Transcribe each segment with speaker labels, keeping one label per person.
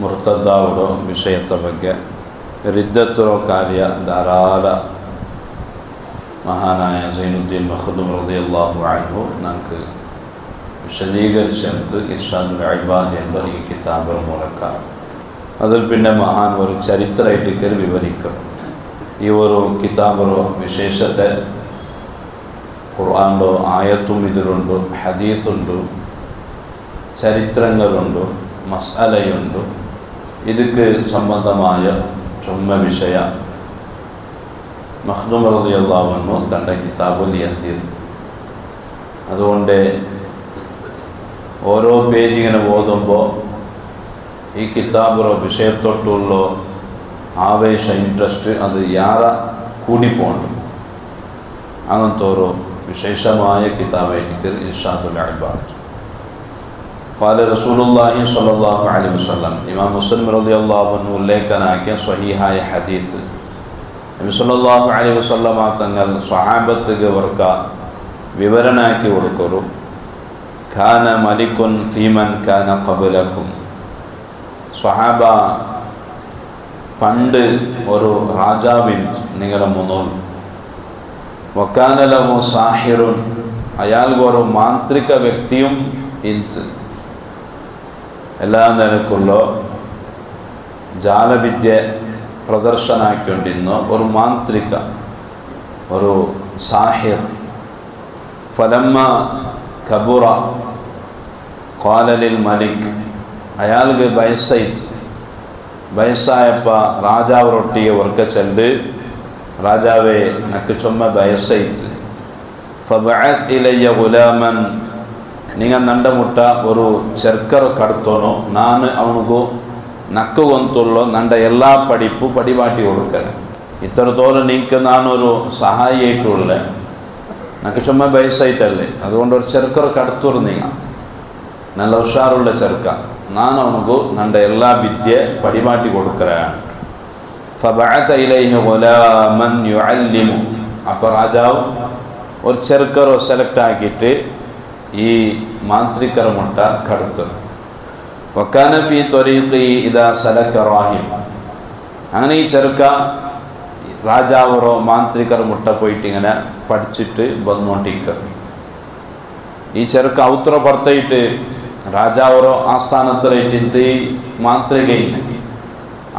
Speaker 1: ಮುರ್ತದ್ದಾವುಡೋ ವಿಷಯದ ಬಗ್ಗೆ ರಿದ್ದತ್ತಿರೋ ಕಾರ್ಯ ಧಾರಾಳ മഹാനായ സൈനുദ്ദീൻ മഖ്ദൂം റളിയല്ലാഹു അൻഹു നമുക്ക് വിശദീകരിച്ചെടുത്ത് ഇർഷാദുൽ ഇബാദ് എന്ന ഈ കിതാബ് ಮೂಲಕ അതിൽ പിന്നെ മഹാൻ ഒരു ചരിത്രമായിട്ട് വിവരിക്കും. ഈ ഒരു കിതാബിലോ വിശേഷത്തെ ഖുർആനിലോ ആയത്തും ഇതിലുണ്ട്, ഹദീസുണ്ട്, ചരിത്രങ്ങളുണ്ട്, മസ്അലയുണ്ട്. ಇದಕ್ಕೆ ಸಂಬಂಧമായ ചുമ്മ വിഷയ മഖ്ദൂം റളിയല്ലാഹു അൻഹു തൻ്റെ കിതാബിൽ എഴുതിയത്. അതുകൊണ്ട് ഓരോ പേജ് ഇങ്ങനെ ഓതുമ്പോൾ ഈ കിതാബിലോ വിഷയത്തോട്ടുള്ള ആവേശ ഇൻട്രസ്റ്റ് അത് യാറെ കൂടിപ്പോണ്ട്. അങ്ങനത്തെ ഒരു വിശേഷമായ കിതാബായിട്ട് ഇർഷാദുൽ ഇബാദ്. قال رسول الله صلى الله عليه وسلم ഇമാം മുസ്ലിം റളിയല്ലാഹു അൻഹു ഉല്ലേഖനാക്കിയ സ്വഹീഹായ ഹദീസ് നബി സല്ലല്ലാഹു അലൈഹി വസല്ലം തങ്ങൾ സ്വഹാബത്തുക്ക് അവർക്ക് വിവരണാക്കി കൊടുക്കൊരു ഖാന മലിക്കുൻ ഫീമൻ ഖാന ഖബലക്കും. സ്വഹാബ പണ്ട് ഒരു രാജാവിന് നിങ്ങളുടെ മുന്നിൽ വക്കാന ലഹു സാഹിറുൻ അയാൾക്ക് ഒരു മാന്ത്രിക വ്യക്തിയും ഇന്ന് എല്ലാ നിലക്കുള്ള ജാലവിദ്യ പ്രദർശനാക്കിക്കൊണ്ടിരുന്ന ഒരു മാന്ത്രിക ഒരു സാഹിർ. ഫലമ്മ കബുറ ഖാലലിൽ മലിക് അയാൾക്ക് വയസ്സായപ്പോൾ രാജാവരൊട്ടിയെ വർക്ക ചെല്ല് രാജാവേ നക്ക് ചുമ്മ വയസ്സായിട്ട് ഫബഅസ് ഇലയ്യ ഗുലാമൻ നിങ്ങൾ ನಂಡ ಮುಟ್ಟ ഒരു ചെറുക്കർ കടത്തോനോ ನಾನು ಅವನಿಗೂ നക്കുകൊന്തുള്ളോ നണ്ട എല്ലാ പഠിപ്പു പടിപാട്ടി കൊടുക്കല. ഇത്രത്തോളം നീക്ക് നാനൊരു സഹായിയായിട്ടുള്ള നക്ക് ചുമ്മാ വയസ്സായിട്ടല്ലേ, അതുകൊണ്ട് ഒരു ചെറുക്കർ കടത്തൂർ നീങ്ങ നല്ല ഉഷാറുള്ള ചെറുക്ക ನಾನು ಅವನಿಗೂ നണ്ട എല്ലാ വിദ്യ പടിപാട്ടി കൊടുക്കലാണ്. ഫബഅസ ഇലൈഹി ഗുലാമൻ യുഅല്ലിമു. അപ്പോൾ രാജാവ് ഒരു ചെറുക്കറോ സെലക്ട് ആക്കിയിട്ട് ഈ മാന്ത്രികರ മുട്ട കടത്തു. വക്കാന ഫീ ത്വരീഖി ഇദാ സലക റാഹിം. അങ്ങനെ ഈ ചെറുക്ക രാജാവറോ മാന്ത്രികರ മുട്ട പോയിട്ട് ഇങ്ങനെ പഠിച്ചിട്ട് വന്നോണ്ടിരിക്കുക. ഈ ചെറുക്ക ഔത്ര പുറത്തായിട്ട് രാജാവറോ ആസ്ഥാനത്തിലായിട്ട് ഈ മാന്ത്രികയില്ല.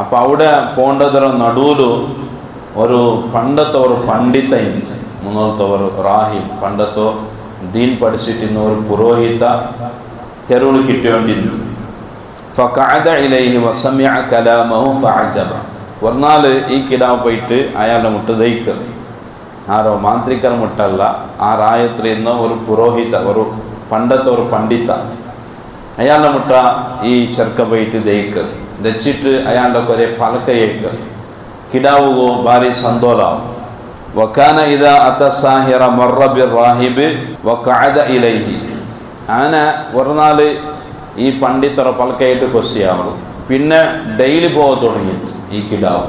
Speaker 1: അപ്പം അവിടെ പോണ്ടതര നടുവിൽ ഒരു പണ്ടത്തെ ഒരു പണ്ഡിത മുന്നോത്തെ ഒരു റാഹിം പണ്ടത്തോ ദീൻ പഠിച്ചിട്ടിരുന്ന ഒരു പുരോഹിത തെരുവിൽ കിട്ടിയോണ്ടിരുന്നു. ഫഖഅദ ഇലൈഹി വസമിഅ കലാമഹു ഫഅജബ. ഒരു നാൾ ഈ കിടാവ് പോയിട്ട് അയാളുടെ മുട്ട ദഹിക്കുക. ആരോ മാന്ത്രികർ മുട്ടല്ല, ആ രായത്തിൽ ഇരുന്ന ഒരു പുരോഹിത ഒരു പണ്ടത്തെ ഒരു പണ്ഡിത അയാളുടെ മുട്ട ഈ ചെറുക്ക പോയിട്ട് ദഹിക്കുക. ദഹിച്ചിട്ട് അയാളുടെ കുറേ പലക്കയേക്കുക. കിടാവുകോ ഭാരി സന്തോഷാവും. വക്കാന ഇദാ അത സാഹിറ മറ ബിർറാഹിബ് വഖഅദ ഇലൈഹി. അങ്ങനെ ഒരു നാൾ ഈ പണ്ഡിതറ പലക്കയായിട്ട് കൊസ്സിയാവും. പിന്നെ ഡെയിലി പോകാൻ തുടങ്ങി ഈ കിടാവ്.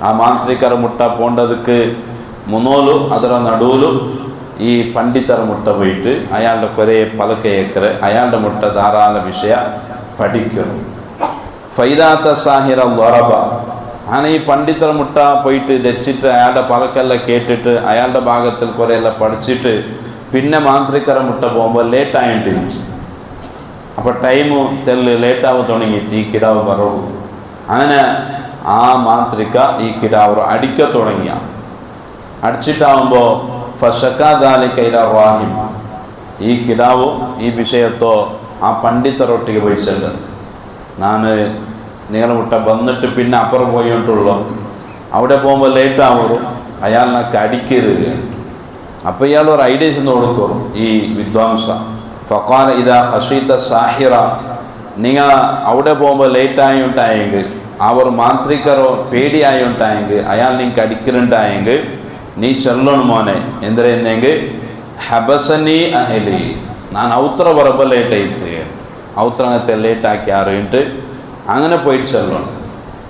Speaker 1: ആ മാന്ത്രികರ മുട്ട പോണ്ടതുക്ക് മുന്നോലും ಅದರ നടുവിലും ഈ പണ്ഡിതರ മുട്ട പോയിട്ട് അയാളുടെ കുറേ പലക്കയേക്കറ് അയാളുടെ മുട്ട ധാരാളം വിഷയ പഠിക്കണം. ഫൈദാത്ത സാഹിറ വറബ. അങ്ങനെ ഈ പണ്ഡിതರ മുട്ട പോയിട്ട് ദച്ചിട്ട് അയാളുടെ പലക്കെല്ലാം കേട്ടിട്ട് അയാളുടെ ഭാഗത്തിൽ കുറേ എല്ലാം പഠിച്ചിട്ട് പിന്നെ മാന്ത്രികರ മുട്ട പോകുമ്പോൾ ലേറ്റായിട്ടിരിച്ചു. അപ്പോൾ ടൈമു തെല്ല് ലേറ്റാവ് തുടങ്ങി ഈ കിടാവ് പറവു. അങ്ങനെ ആ മാന്ത്രിക ഈ കിടാവ് അടിക്ക തുടങ്ങിയ അടിച്ചിട്ടാവുമ്പോൾ ഫശക്കാദാലിക ഇല റാഹിം. ഈ കിടാവ് ഈ വിഷയത്തോ ആ പണ്ഡിതരൊട്ടിಗೆ പോയി ചെല്ലുക. ഞാൻ നിങ്ങളെ മുട്ട വന്നിട്ട് പിന്നെ അപ്പുറം പോയിട്ടുള്ളൂ, അവിടെ പോകുമ്പോൾ ലേറ്റാവും, അയാളിനൊക്കെ അടിക്കരുത്. അപ്പോൾ ഇയാൾ ഒരു ഐഡിയസ് കൊടുക്കും ഈ വിദ്വാംസ. ഫഖാല ഇദാ ഖശീത സാഹിറ. നിങ്ങൾ അവിടെ പോകുമ്പോൾ ലേറ്റായിട്ടുണ്ടായെങ്കിൽ ആ ഒരു മാന്ത്രികരോ പേടിയായിട്ടുണ്ടായെങ്കിൽ അയാൾ നിങ്ങൾക്ക് അടിക്കലുണ്ടായെങ്കിൽ നീ ചൊല്ലണം മോനെ എന്തെങ്കിൽ ഹബസനി അഹലി. ನಾನು ഔത്ര ಬರಬ ಲೇಟ್ ಐತಿ ಔತ್ರಗತ್ತೆ ಲೇಟ್ ಹಾಕಿ ಯಾರು അങ്ങനെ പോയിട്ട് ചെല്ലണം.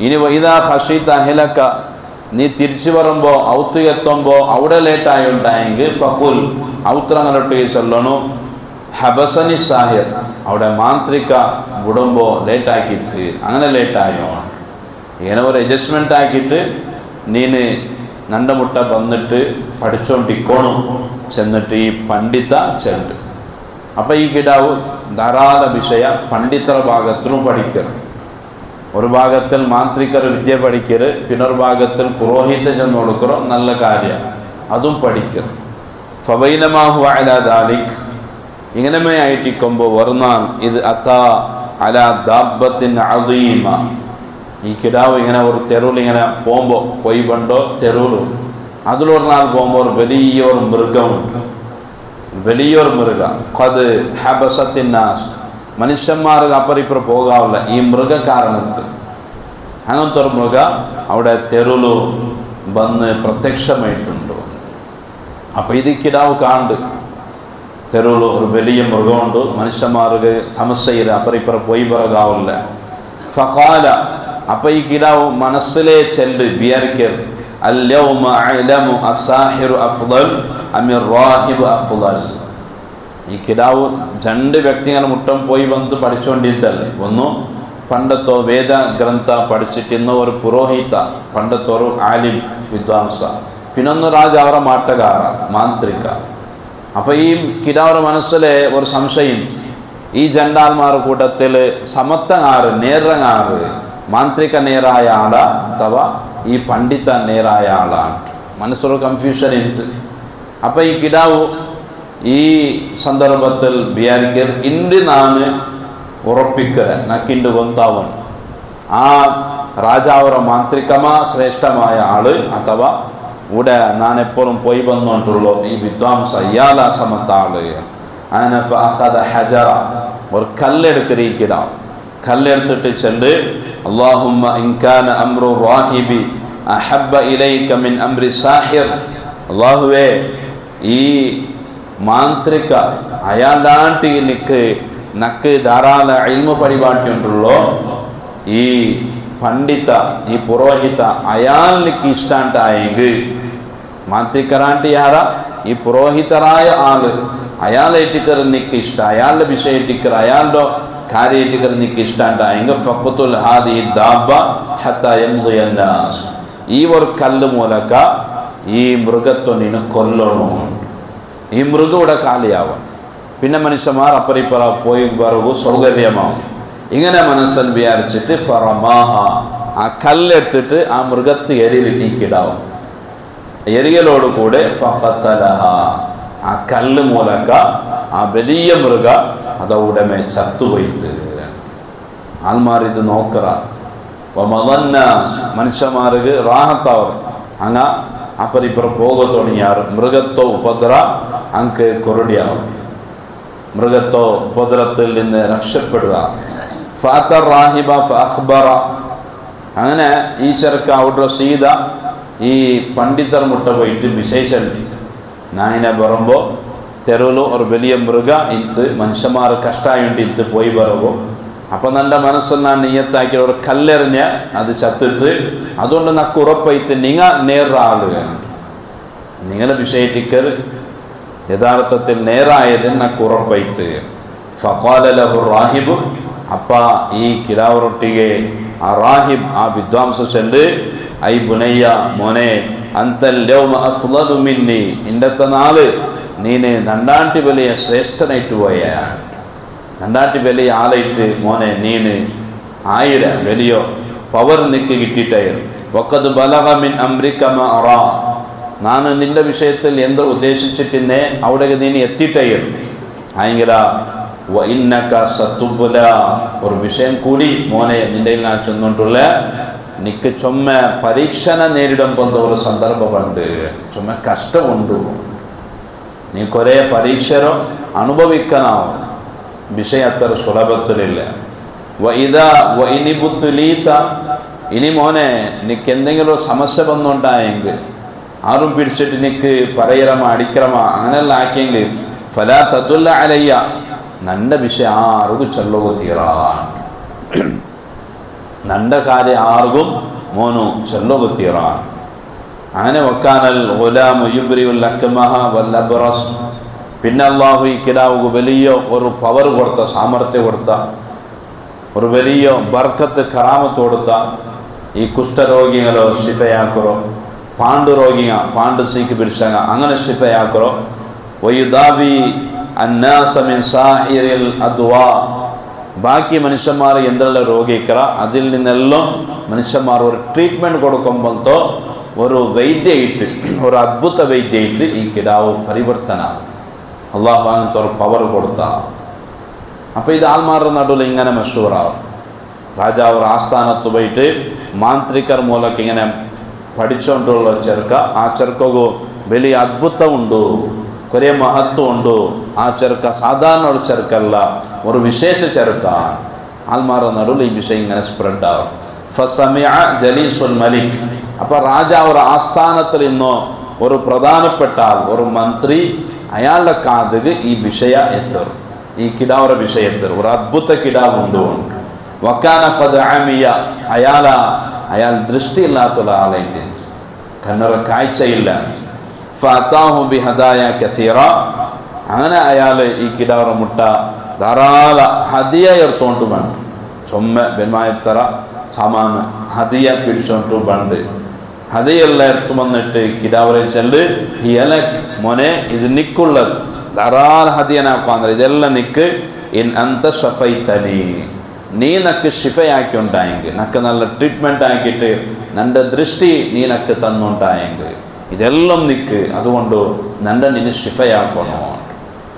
Speaker 1: ഇനി ഇതാ ഹഷീത്ത അഹിലക്ക നീ തിരിച്ചു വരുമ്പോൾ ഔത്ത് എത്തുമ്പോൾ അവിടെ ലേറ്റായി ഉണ്ടായെങ്കിൽ ഫക്കുൽ ഔത്രങ്ങളൊട്ടിಗೆ ചെല്ലണം ഹബസനി സാഹിർ അവിടെ മാന്ത്രിക വിടുമ്പോൾ ലേറ്റാക്കിയിട്ട് അങ്ങനെ ലേറ്റായോ ഇങ്ങനെ ഒരു അഡ്ജസ്റ്റ്മെൻ്റ് ആക്കിയിട്ട് നീന് നണ്ട മുട്ട വന്നിട്ട് പഠിച്ചോണ്ടിക്കോണം ചെന്നിട്ട് ഈ പണ്ഡിത ചെണ്ട് അപ്പം ഈ കിടാവ് ധാരാളം വിഷയ പണ്ഡിതര ഭാഗത്തിലും പഠിക്കരുത് ഒരു ഭാഗത്തിൽ മാന്ത്രികർ വിദ്യ പഠിക്കരുത് പിന്നൊരു ഭാഗത്തിൽ പുരോഹിത ചെന്ന് കൊടുക്കറോ നല്ല കാര്യം അതും പഠിക്കരുത് ഫബൈനമാഹു അലാ ദാലിക് ഇങ്ങനെ ആയിട്ടിരിക്കുമ്പോൾ വർന്നാൻ ഇത് അതാ അലാ ദാബത്തിൻ അദീമ ഈ കിടാവ് ഇങ്ങനെ ഒരു തെരുവിൽ ഇങ്ങനെ പോകുമ്പോൾ പൊയ് ബണ്ടോ തെരുവിലും അതിലൊരു നാൾ പോകുമ്പോൾ വലിയൊരു മൃഗമുണ്ട് വലിയൊരു മൃഗം അത് ഹബസത്തിന്നാസ് മനുഷ്യന്മാർക്ക് അപ്പറിപ്പുറം പോകാവില്ല ഈ മൃഗ കാരണത്തിൽ അങ്ങനത്തെ ഒരു മൃഗ അവിടെ തെരുവിൽ വന്ന് പ്രത്യക്ഷമായിട്ടുണ്ട് അപ്പം ഇത് കിടാവ് കാണ്ട് തെരുവിൽ ഒരു വലിയ മൃഗമുണ്ട് മനുഷ്യന്മാർക്ക് സമസ്യയിൽ അപ്പറിപ്പുറം പോയി പിറകാവില്ല ഫഖാല അപ്പം ഈ കിടാവ് മനസ്സിലെ ചെല്ല് വിചാരിക്കർ اليوم أعلم الساحر أفضل أم الراهب أفضل ഈ കിടാവ് രണ്ട് വ്യക്തികളെ മുട്ടം പോയി വന്ന് പഠിച്ചുകൊണ്ടിരുത്തല്ലേ ഒന്ന് പണ്ടത്തോ വേദ ഗ്രന്ഥ പഠിച്ചിട്ട് ഇന്ന് ഒരു പുരോഹിത പണ്ടത്തോ ഒരു ആലിം വിദ്വാംസ പിന്നൊന്ന് രാജാവറ മാട്ടകാര മാന്ത്രിക അപ്പം ഈ കിടാവറ മനസ്സിലെ ഒരു സംശയം ഈ ജണ്ടാൽമാർ കൂട്ടത്തിൽ സമത്തങ്ങാറ് നേരങ്ങാറ് മാന്ത്രിക നേരായ ആളാ അഥവാ ഈ പണ്ഡിത നേരായ ആളാണ് മനസ്സൊരു കൺഫ്യൂഷൻ ഉണ്ട് അപ്പം ഈ കിടാവ് ഈ സന്ദർഭത്തിൽ വിചാരിക്കർ ഇന്ന് നാന് ഉറപ്പിക്കര നക്കിണ്ട് കൊന്താവൻ ആ രാജാവറ മാന്ത്രികമാ ശ്രേഷ്ഠമായ ആള് അഥവാ ഇവിടെ ഞാൻ എപ്പോഴും പോയി വന്നോണ്ടുള്ളൂ ഈ വിദ്വാംസ ഇയാള സമത്ത ആള് അങ്ങനെ ഹജറ ഒരു കല്ലെടുക്കര ഈ കിടാവ് കല്ലെടുത്തിട്ട് ചെല്ല് اللهم إن كان أمر الراهب أحب إليك من أمر الساحر അല്ലാഹുവേ ഈ മാന്ത്രിക അയാളാണ്ട് നക്ക് ധാരാള ഇൽമു പരിപാടിയുണ്ടല്ലോ ഈ പണ്ഡിത ഈ പുരോഹിത അയാൾക്ക് ഇഷ്ടാണ്ടായെങ്കിൽ മാന്ത്രികരാണ്ട് യാര ഈ പുരോഹിതരായ ആള് അയാളേറ്റിക്കർ നിക്ക് ഇഷ്ട അയാളുടെ വിഷയറ്റിക്കർ അയാളുടെ കാര്യേറ്റിക്കർ നിക്ക് ഇഷ്ടാണ്ടായെങ്കിൽ ഫഖ്തുൽ ഹാദി ദാബ ഹത്താ യംദി അന്നാസ് ഈ ഒരു കല്ല് മൂലക ഈ മൃഗത്തെ നീನು കൊല്ലണം ഈ മൃഗം ഇവിടെ കാലിയാവും പിന്നെ മനുഷ്യന്മാർ അപ്പറിപ്പറ പോയി വരവ് സൗകര്യമാവും ഇങ്ങനെ മനസ്സിൽ വിചാരിച്ചിട്ട് ഫറമാഹ ആ കല്ലെടുത്തിട്ട് ആ മൃഗത്തെ എരിയിൽ നീക്കിടാവും എരിയലോട് കൂടെ ഫഖതലഹ ആ കല്ല് മൂലക ആ വലിയ മൃഗ അതോടമേ ചത്തുപോയിട്ട് ആൾമാർ ഇത് നോക്കറ മനുഷ്യന്മാർക്ക് റാഹത്താവർ അങ്ങ അപ്പറിപ്പുറം പോക തുടങ്ങിയാർ മൃഗത്തോ ഉപദ്ര അങ്ക് കൊറടിയാവും മൃഗത്തോ ഉപദ്രത്തിൽ നിന്ന് രക്ഷപ്പെടുക ഫാത്തർ റാഹിബ ഫഅഖ്ബറ അങ്ങനെ ഈ ചെറുക്ക അവിടെ സീത ഈ പണ്ഡിതർ മുട്ട പോയിട്ട് വിശേഷം നായനെ പറയുമ്പോൾ തെരുവിൽ ഒരു വലിയ മൃഗ ഇത്ത് മനുഷ്യന്മാർ കഷ്ടമായിട്ട് ഇത്ത് പോയി പറയുമ്പോൾ അപ്പം എൻ്റെ മനസ്സിൽ ഞാൻ നീയത്താക്കിയ ഒരു കല്ലെറിഞ്ഞ അത് ചത്തിട്ട് അതുകൊണ്ട് നക്ക് ഉറപ്പായിട്ട് നിങ്ങൾ നേരുടെ ആളുകയാണ് നിങ്ങളെ വിഷയത്തിക്കർ യഥാർത്ഥത്തിൽ നേരായത് നക്ക് ഉറപ്പായിട്ട് ഫഖാല ലഹു റാഹിബ് അപ്പ ഈ കിടാവറൊട്ടിಗೆ ആ റാഹിബ് ആ വിദ്വാംസ ചെല്ല് ഐ ബുനയ്യ മോനെ അന്തൽ യൗമ അഫ്ളലു മിന്നി ഇന്നത്തെ നാള് നീന് രണ്ടാട്ടി വലിയ ശ്രേഷ്ഠനായിട്ട് പോയാണ് രണ്ടാട്ടി വലിയ ആളായിട്ട് മോനെ നീന് 1000 വലിയ പവർ നിക്ക് കിട്ടിയിട്ടായിരുന്നു വഖദ് ബലഗ മിൻ അംരിക മാ അറാ ನಾನು ನಿನ್ನ ವಿಷಯದಲ್ಲಿ ಎಂದ ಉದ್ದೇಶಿಸಿಟ್ಟಿದ್ದೆ ಅವಳಿಗೆ ನೀನು ಎತ್ತಿಟ್ಟಾയിരുന്നു ആയെങ്കില വഇന്നക സതുബ്ല ഒരു വിഷയം കൂടി മോനെ നിന്റെ ഞാൻ ചെന്നുകൊണ്ടുള്ള നിക്ക് ചുമ്മ പരീക്ഷണ നേരിടുമ്പോൾ ഒരു സന്ദർഭമുണ്ട് ചുമ്മ കഷ്ടമുണ്ട് നീ കുറേ പരീക്ഷരോ അനുഭവിക്കണം വിഷയം അത്ര സുലഭത്തിലില്ല ഇനി മോനെ നിക്ക് എന്തെങ്കിലും സമസ്യ വന്നുണ്ടായെങ്കിൽ ആരും പിടിച്ചിട്ട് നിക്ക് പറയരമ അടിക്കരമ അങ്ങനെയുള്ള ആക്കിയെങ്കിൽ ഫലാ തദുല്ല അലയ്യ നന്റെ വിഷയം ആർക്കും ചൊല്ലുക തീറാൻ നന്റെ കാര്യം ആർക്കും മോനു ചൊല്ലുക തീറാൻ അങ്ങനെ വക്കാനൽ ഗുലാമു യുബ്രിഉൽ അക്മഹ വൽ അബ്റസ് പിന്നെ അള്ളാഹു ഈ കിടാവുക്ക് വലിയ ഒരു പവർ കൊടുത്ത, സാമർത്ഥ്യം കൊടുത്ത, ഒരു വലിയ ബർക്കത്ത് കറാമത്ത് കൊടുത്ത ഈ കുഷ്ഠരോഗികളോ ശിഫയാക്കറോ, പാണ്ട് രോഗിയ പാണ്ട് സീക്ക് പിടിച്ചങ്ങ അങ്ങനെ ശിഫയാക്കറോ. വയുദാവി അന്നാസ മിൻ സാഹിറിൽ അദ്വാ, ബാക്കി മനുഷ്യന്മാർ എന്തെല്ലാം രോഗിക്കറ അതിൽ നിന്നെല്ലാം മനുഷ്യന്മാർ ഒരു ട്രീറ്റ്മെൻറ്റ് കൊടുക്കുമ്പോഴത്തോ ഒരു വൈദ്യയിട്ട്, ഒരു അദ്ഭുത വൈദ്യയിട്ട് ഈ കിടാവ് പരിവർത്തന അള്ളാഹു അങ്ങനത്തെ ഒരു പവർ കൊടുത്ത. അപ്പോൾ ഇത് ആൾമാരുടെ നടുവിൽ ഇങ്ങനെ മഷൂറാവും. രാജാവ് ആസ്ഥാനത്ത് പോയിട്ട് മാന്ത്രികർ മൂലക്ക് ഇങ്ങനെ പഠിച്ചുകൊണ്ടുള്ള ചെറുക്ക, ആ ചെറുക്കു വലിയ അദ്ഭുതമുണ്ട്, കുറേ മഹത്വം ഉണ്ട്. ആ ചെറുക്ക സാധാരണ ഒരു ചെറുക്കല്ല, ഒരു വിശേഷ ചെറുക്കാണ്. ആൾമാരുടെ നടുവിൽ ഈ വിഷയം ഇങ്ങനെ സ്പ്രെഡാവും. ഫസമിഅ ജലീസുൽ മലിക്, അപ്പോൾ രാജാവ് ഒരു ആസ്ഥാനത്തിൽ ഇന്നോ ഒരു പ്രധാനപ്പെട്ട ആൾ, ഒരു മന്ത്രി, അയാളുടെ കാതിൽ ഈ വിഷയ എത്തും, ഈ കിടാവുടെ വിഷയത്തിൽ ഒരു അദ്ഭുത കിടാവ് ഉണ്ടുകൊണ്ട്. വക്കാന ഖദ് അമിയ, അയാൾ ദൃഷ്ടിയില്ലാത്ത ഒരാളായിട്ട്, കണ്ണൊരു കാഴ്ചയില്ല. ഫഅതാഹു ബിഹദായ കസീറ, അങ്ങനെ അയാൾ ഈ കിടാവുടെ മുട്ട ധാരാളം ഹദിയ എടുത്തോണ്ട് വേണ്ട, ചുമ്മ ബെന്മായത്തറ സാമാന് ഹദിയ പിടിച്ചോണ്ട് വേണ്ട. ഹദിയെല്ലാം എടുത്തു വന്നിട്ട് കിടാവരെ ചെല്ല്, ഹിയലക് മോനെ, ഇത് നിക്കുള്ളത് ധാരാളം ഹദിയനാക്കാന്ന്, ഇതെല്ലാം നിക്ക്. ഇൻ അന്ത ഷഫൈതനി, നീ നക്ക് ഷിഫയാക്കി നക്ക് നല്ല ട്രീറ്റ്മെൻറ്റ് ആക്കിയിട്ട് നൻ്റെ ദൃഷ്ടി നീ നക്ക് തന്നുണ്ടായെങ്കിൽ ഇതെല്ലാം നിക്ക്, അതുകൊണ്ട് നൻ്റെ നിന്നെ ഷിഫയാക്കണോ.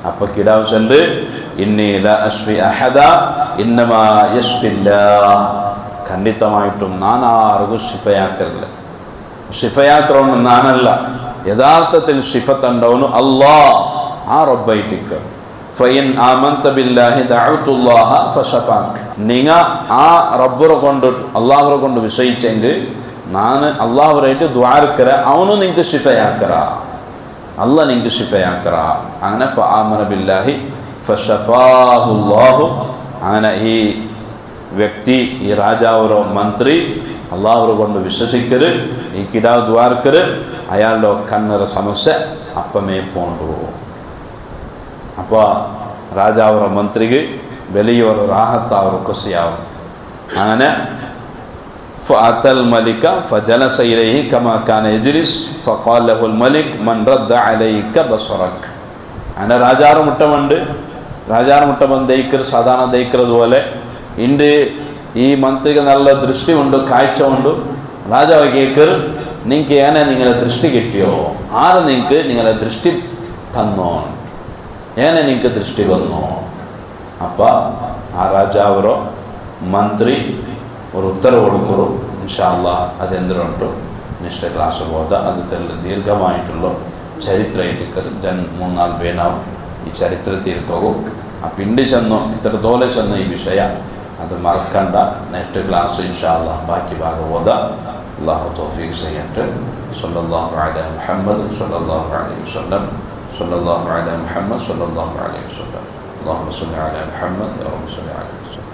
Speaker 1: അപ്പോൾ കിടാവ് ചെല്ല്, ഇന്നി ലാ അശ്ഫി അഹദ ഇന്നമാ യശ്ഫില്ലാഹ്, ഖണ്ഡിതമായിട്ടും ഞാൻ ആർക്കും ഷിഫയാക്കല്ല. ഷിഫയാക്കണമെന്ന് ഞാനല്ല, യഥാർത്ഥത്തിൽ ഷിഫ തണ്ടവನು അല്ലാഹ്, ആ റബ്ബായിട്ടിക്ക്. ഫഇൻ ആമൻത ബില്ലാഹി ദഅഉതുല്ലാഹ ഫശഫാക്, നിങ്ങ ആ റബ്ബറെ കൊണ്ട് അല്ലാഹുറെ കൊണ്ട് വിശ്വസിച്ചെങ്കിൽ ഞാൻ അല്ലാഹുറായിട്ട് ദുആർക്കര, അവനു നിങ്ങൾക്ക് ഷിഫയാക്കറ, അല്ലാഹ് നിങ്ങൾക്ക് ഷിഫയാക്കറ. അങ്ങനെ ഫആമന ബില്ലാഹി ഫശഫാഹുല്ലാഹു, അങ്ങനെ ഈ വ്യക്തി, ഈ രാജാവരോ മന്ത്രി അള്ളാഹുറെ കൊണ്ട് വിശ്വസിക്കരുത്, ഈ കിടാവ് ദ്വാർക്കരുത്, അയാളുടെ കണ്ണറ സമസ്യ അപ്പമേ പോണ്ടു. അപ്പോൾ രാജാവരുടെ മന്ത്രിക്ക് വലിയൊരു റാഹത്താവും ഖുസിയാവും. അങ്ങനെ ഫഅതൽ മലിക ഫജലസ ഇലൈഹി കമാ കാന യജ്ലിസ് ഫഖാല ലഹുൽ മലിക് മൻ റദ്ദ അലൈക ബസറക്. അങ്ങനെ രാജാറ് മുട്ട ദയിക്കർ സാധാരണ ദയിക്കുന്നത് പോലെ ഇണ്ട് ഈ മന്ത്രിക്ക് നല്ല ദൃഷ്ടി ഉണ്ട്, കാഴ്ച ഉണ്ട്. രാജാവ് കേക്കർ, നിങ്ങൾക്ക് ഏനെ നിങ്ങളെ ദൃഷ്ടി കിട്ടിയോ, ആര് നിങ്ങൾക്ക് നിങ്ങളെ ദൃഷ്ടി തന്നോ, ഏനെ നിങ്ങൾക്ക് ദൃഷ്ടി വന്നോ. അപ്പം ആ രാജാവരോ മന്ത്രി ഒരു ഉത്തരവ് കൊടുക്കൂ. ഇൻഷാ അല്ലാഹ് അതെന്തുണ്ടോ നെക്സ്റ്റ് ക്ലാസ് പോത അത് ദീർഘമായിട്ടുള്ള ചരിത്രമായിട്ട് 3-4 പേനാവും ഈ ചരിത്രത്തിൽ പോകും. ആ പിണ്ടി ചെന്നോ ഇത്രത്തോലെ ചെന്ന ഈ വിഷയ അത് മറക്കണ്ട. നെക്സ്റ്റ് ക്ലാസ് ഇൻഷാ അല്ലാഹ് ബാക്കി ഭാഗം ഓത. അല്ലാഹു തൗഫീഖ് ചെയ്യട്ടെ. സല്ലല്ലാഹു അലാ മുഹമ്മദ് സല്ലല്ലാഹു അലൈഹി വസല്ലം, സല്ലല്ലാഹു അലാ മുഹമ്മദ് സല്ലല്ലാഹു അലൈഹി വസല്ലം. അല്ലാഹുമ്മ സ്വല്ലി അലാ മുഹമ്മദ് യാ റബ്ബി സ്വല്ലി അലൈഹി വസല്ലം.